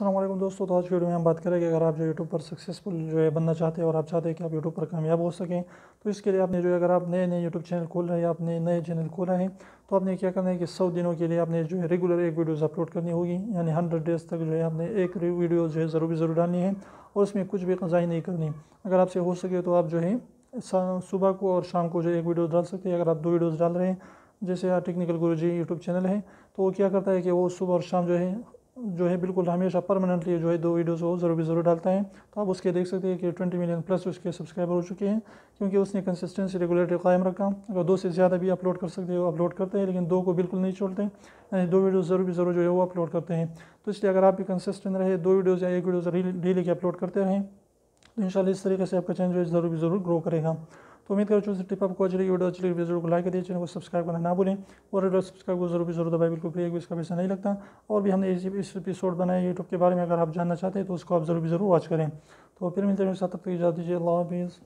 अस्सलाम वालेकुम दोस्तों। तो आज की वीडियो में हम बात करेंगे, अगर आप जो यूट्यूब पर सक्सेसफुल जो है बनना चाहते हैं और आप चाहते हैं कि आप यूट्यूब पर कामयाब हो सकें, तो इसके लिए आपने जो है, अगर आप नए नए यूट्यूब चैनल खोल रहे हैं या आपने नए चैनल खोला है, तो आपने क्या करना है कि 100 दिनों के लिए आपने जो है रेगुलर एक वीडियोज़ अपलोड करनी होगी। यानी 100 डेज़ तक जो है आपने एक वीडियो जो है ज़रूर डालनी है और उसमें कुछ भी क़ज़ाई नहीं करनी। अगर आपसे हो सके तो आप जो है सुबह को और शाम को जो एक वीडियो डाल सकते हैं। अगर आप 2 वीडियोज़ डाल रहे हैं, जैसे टेक्निकल गुरुजी यूट्यूब चैनल है, तो वो क्या करता है कि वो सुबह और शाम जो है बिल्कुल हमेशा परमानेंटली जो है 2 वीडियोज़ वो ज़रूर डालता है। तो आप उसके देख सकते हैं कि 20 मिलियन प्लस उसके सब्सक्राइबर हो चुके हैं, क्योंकि उसने कंसिस्टेंसी रेगुलरिटी कायम रखा। अगर 2 से ज़्यादा भी अपलोड कर सकते हो अपलोड करते हैं, लेकिन 2 को बिल्कुल नहीं छोड़ते, यानी 2 वीडियो ज़रूर जो है वो अपलोड करते हैं। तो इसलिए अगर आप भी कंसिस्टेंट रहे, 2 वीडियोज़ या 1 वीडियो डेली के अपलोड करते रहें, तो इंशाल्लाह इस तरीके से आपका चैनल जो है ज़रूर ग्रो करेगा। तो उम्मीद करो जो टिप आपको अच्छी लगी, वीडियो अच्छी लगी, वीडियो को लाइक करिए, चैनल को सब्सक्राइब करना ना भूलें और रेड सब्सक्राइब को ज़रूर दबाएं, बिल्कुल फ्री है, इसका पैसा नहीं लगता। और भी हमने इस एपिसोड बनाए यूट्यूब के बारे में, अगर आप जानना चाहते हैं तो उसको आप ज़रूर वॉच करें। तो फिर मिलते हैं साथ, तब तक इजाज़त दीजिए। अल्लाह हाफिज़।